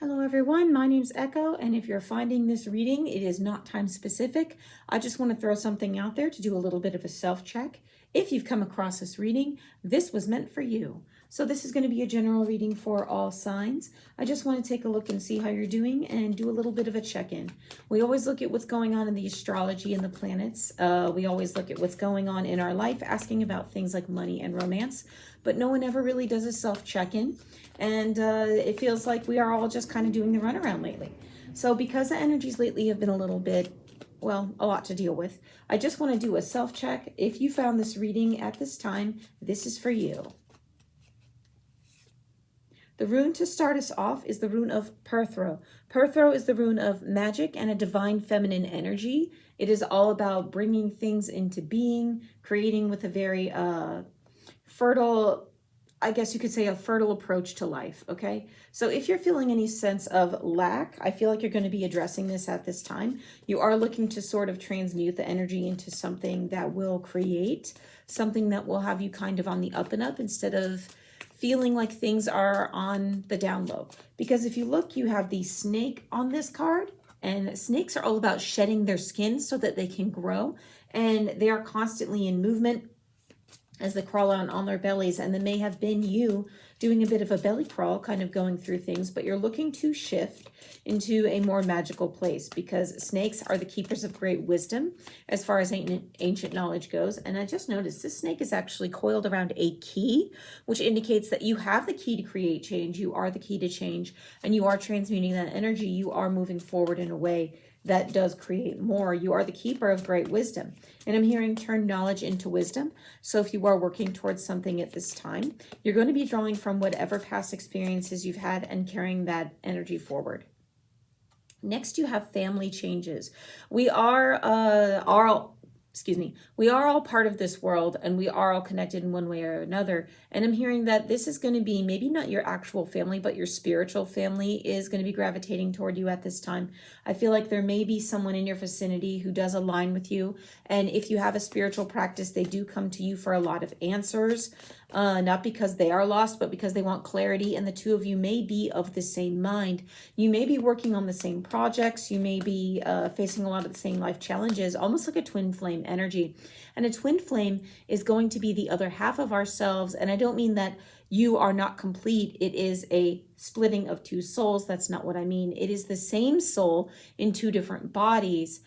Hello everyone, my name's Echo, and if you're finding this reading, it is not time specific. I just want to throw something out there to do a little bit of a self-check. If you've come across this reading, this was meant for you. So this is going to be a general reading for all signs. I just want to take a look and see how you're doing and do a little bit of a check-in. We always look at what's going on in the astrology and the planets. We always look at what's going on in our life, asking about things like money and romance, but no one ever really does a self-check-in. And it feels like we are all just kind of doing the runaround lately. So because the energies lately have been a little bit, well, a lot to deal with, I just want to do a self-check. If you found this reading at this time, this is for you. The rune to start us off is the rune of Perthro. Perthro is the rune of magic and a divine feminine energy. It is all about bringing things into being, creating with a very fertile, I guess you could say, a fertile approach to life, okay? So if you're feeling any sense of lack, I feel like you're going to be addressing this at this time. You are looking to sort of transmute the energy into something that will create, something that will have you kind of on the up and up instead of feeling like things are on the down low. Because if you look, you have the snake on this card, and snakes are all about shedding their skin so that they can grow, and they are constantly in movement as they crawl on their bellies. And then may have been you doing a bit of a belly crawl, kind of going through things, but you're looking to shift into a more magical place because snakes are the keepers of great wisdom as far as ancient knowledge goes. And I just noticed this snake is actually coiled around a key, which indicates that you have the key to create change. You are the key to change, and you are transmuting that energy. You are moving forward in a way that does create more. You are the keeper of great wisdom. And I'm hearing turn knowledge into wisdom. So if you are working towards something at this time, you're going to be drawing from whatever past experiences you've had and carrying that energy forward. Next, you have family changes. We are we are all part of this world, and we are all connected in one way or another. And I'm hearing that this is going to be maybe not your actual family, but your spiritual family is going to be gravitating toward you at this time. I feel like there may be someone in your vicinity who does align with you. And if you have a spiritual practice, they do come to you for a lot of answers, not because they are lost, but because they want clarity. And the two of you may be of the same mind. You may be working on the same projects. You may be facing a lot of the same life challenges, almost like a twin flame energy. And a twin flame is going to be the other half of ourselves. And I don't mean that you are not complete. It is a splitting of two souls. That's not what I mean. It is the same soul in two different bodies.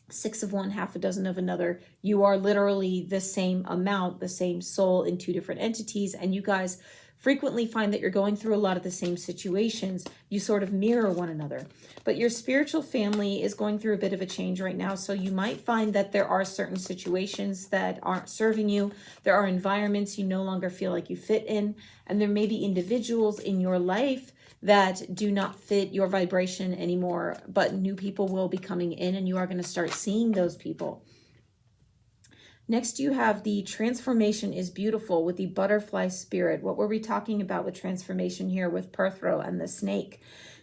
6 of one, half a dozen of another. You are literally the same amount, the same soul in two different entities. And you guys frequently find that you're going through a lot of the same situations. You sort of mirror one another. But your spiritual family is going through a bit of a change right now. So you might find that there are certain situations that aren't serving you. There are environments you no longer feel like you fit in. And there may be individuals in your life that do not fit your vibration anymore. But new people will be coming in, and you are going to start seeing those people. Next, you have the transformation is beautiful with the butterfly spirit. What were we talking about with transformation here with Perthro and the snake?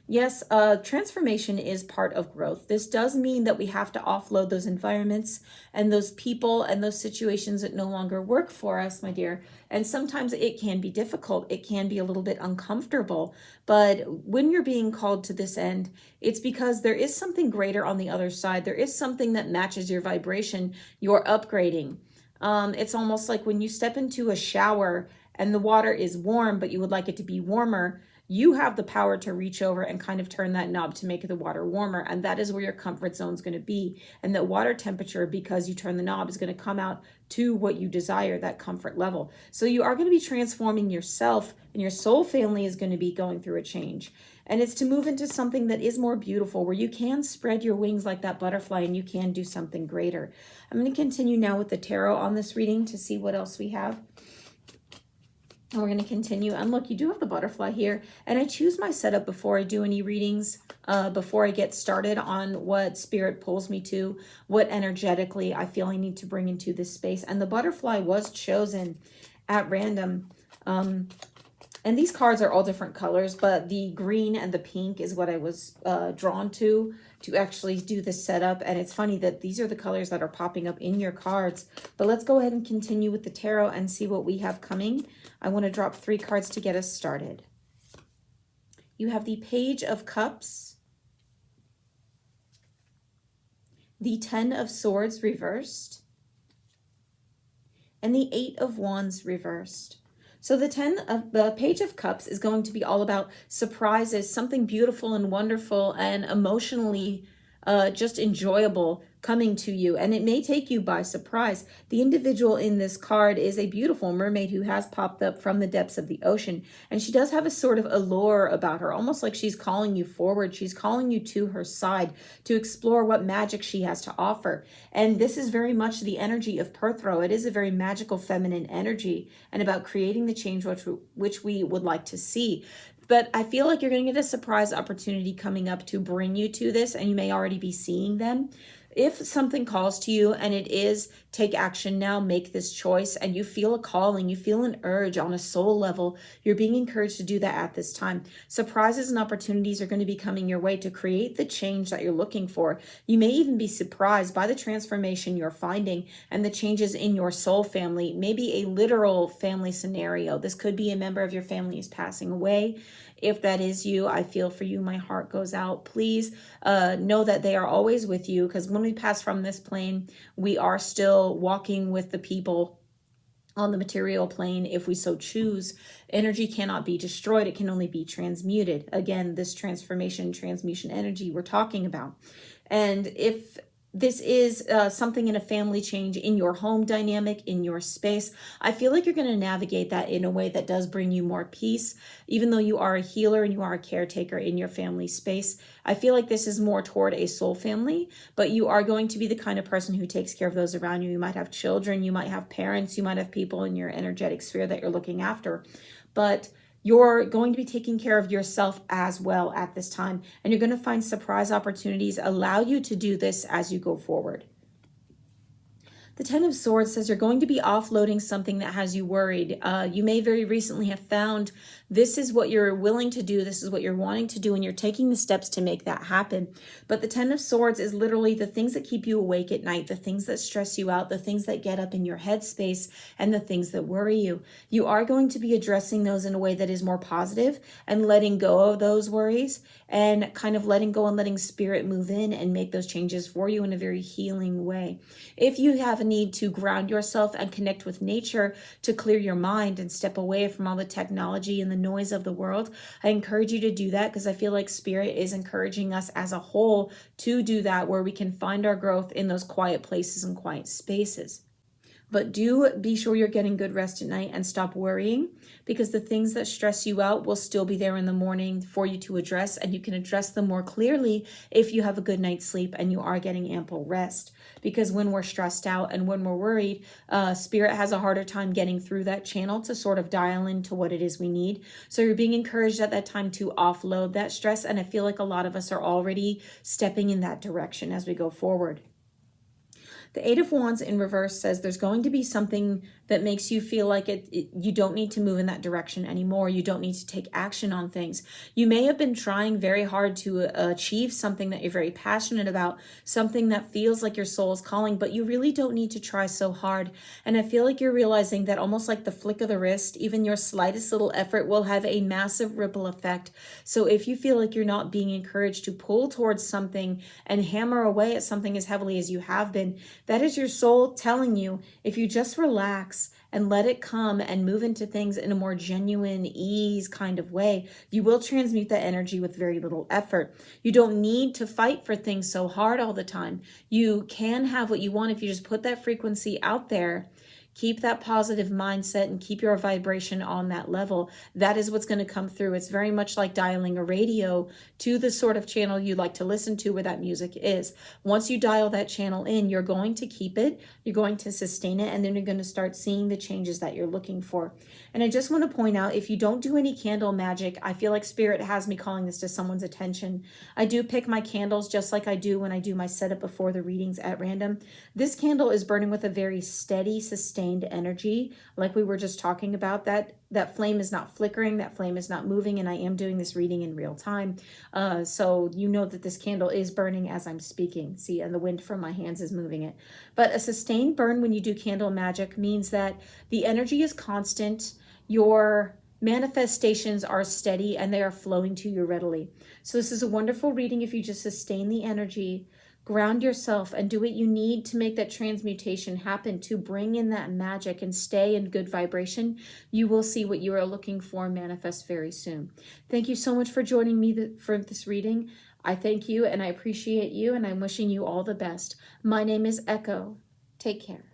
Yes, transformation is part of growth. This does mean that we have to offload those environments and those people and those situations that no longer work for us, my dear. And sometimes it can be difficult. It can be a little bit uncomfortable. But when you're being called to this end, it's because there is something greater on the other side. There is something that matches your vibration. You're upgrading. It's almost like when you step into a shower and the water is warm, but you would like it to be warmer. You have the power to reach over and kind of turn that knob to make the water warmer. And that is where your comfort zone is going to be. And that water temperature, because you turn the knob, is going to come out to what you desire, that comfort level. So you are going to be transforming yourself, and your soul family is going to be going through a change. And it's to move into something that is more beautiful, where you can spread your wings like that butterfly and you can do something greater. I'm going to continue now with the tarot on this reading to see what else we have. And we're going to continue. And look, you do have the butterfly here. And I choose my setup before I do any readings, before I get started on what spirit pulls me to, what energetically I feel I need to bring into this space. And the butterfly was chosen at random. And these cards are all different colors, but the green and the pink is what I was drawn to actually do the setup. And it's funny that these are the colors that are popping up in your cards. But let's go ahead and continue with the tarot and see what we have coming. I want to drop 3 cards to get us started. You have the Page of Cups, the Ten of Swords reversed, and the Eight of Wands reversed. So the Page of Cups is going to be all about surprises, something beautiful and wonderful and emotionally just enjoyable coming to you, and it may take you by surprise. The individual in this card is a beautiful mermaid who has popped up from the depths of the ocean, and she does have a sort of allure about her, almost like she's calling you forward. She's calling you to her side to explore what magic she has to offer. And this is very much the energy of Perthro. It is a very magical feminine energy and about creating the change which we would like to see. But I feel like you're going to get a surprise opportunity coming up to bring you to this, and you may already be seeing them. If something calls to you and it is take action now, make this choice, and you feel a calling, you feel an urge on a soul level, you're being encouraged to do that at this time. Surprises and opportunities are going to be coming your way to create the change that you're looking for. You may even be surprised by the transformation you're finding and the changes in your soul family, maybe a literal family scenario. This could be a member of your family is passing away. If that is you, I feel for you. My heart goes out. Please know that they are always with you, because when we pass from this plane, we are still walking with the people on the material plane if we so choose. Energy cannot be destroyed. It can only be transmuted. Again, this transmutation energy we're talking about. And if this is something in a family change in your home dynamic, in your space, I feel like you're going to navigate that in a way that does bring you more peace. Even though you are a healer and you are a caretaker in your family space, I feel like this is more toward a soul family, but you are going to be the kind of person who takes care of those around you. You might have children, you might have parents, you might have people in your energetic sphere that you're looking after. But you're going to be taking care of yourself as well at this time, and you're going to find surprise opportunities allow you to do this as you go forward. The Ten of Swords says you're going to be offloading something that has you worried. You may very recently have found this is what you're willing to do, this is what you're wanting to do, and you're taking the steps to make that happen. But the Ten of Swords is literally the things that keep you awake at night, the things that stress you out, the things that get up in your headspace, and the things that worry you. You are going to be addressing those in a way that is more positive and letting go of those worries and kind of letting go and letting spirit move in and make those changes for you in a very healing way. If you have a need to ground yourself and connect with nature to clear your mind and step away from all the technology and the noise of the world, I encourage you to do that, because I feel like spirit is encouraging us as a whole to do that, where we can find our growth in those quiet places and quiet spaces. But do be sure you're getting good rest at night and stop worrying, because the things that stress you out will still be there in the morning for you to address, and you can address them more clearly if you have a good night's sleep and you are getting ample rest. Because when we're stressed out and when we're worried, spirit has a harder time getting through that channel to sort of dial into what it is we need. So you're being encouraged at that time to offload that stress, and I feel like a lot of us are already stepping in that direction as we go forward. The Eight of Wands in reverse says there's going to be something that makes you feel like you don't need to move in that direction anymore. You don't need to take action on things. You may have been trying very hard to achieve something that you're very passionate about, something that feels like your soul is calling, but you really don't need to try so hard. And I feel like you're realizing that almost like the flick of the wrist, even your slightest little effort will have a massive ripple effect. So if you feel like you're not being encouraged to pull towards something and hammer away at something as heavily as you have been, that is your soul telling you, if you just relax and let it come and move into things in a more genuine ease kind of way, you will transmute that energy with very little effort. You don't need to fight for things so hard all the time. You can have what you want if you just put that frequency out there. Keep that positive mindset and keep your vibration on that level. That is what's going to come through. It's very much like dialing a radio to the sort of channel you like to listen to where that music is. Once you dial that channel in, you're going to keep it, you're going to sustain it, and then you're going to start seeing the changes that you're looking for. And I just want to point out, if you don't do any candle magic, I feel like spirit has me calling this to someone's attention. I do pick my candles just like I do when I do my setup before the readings at random. This candle is burning with a very steady, sustained energy, like we were just talking about. That flame is not flickering, that flame is not moving, and I am doing this reading in real time, so you know that this candle is burning as I'm speaking. See, and the wind from my hands is moving it. But a sustained burn when you do candle magic means that the energy is constant. Your Manifestations are steady and they are flowing to you readily. So this is a wonderful reading if you just sustain the energy, ground yourself, and do what you need to make that transmutation happen, to bring in that magic and stay in good vibration. You will see what you are looking for manifest very soon. Thank you so much for joining me for this reading. I thank you and I appreciate you, and I'm wishing you all the best. My name is Echo. Take care.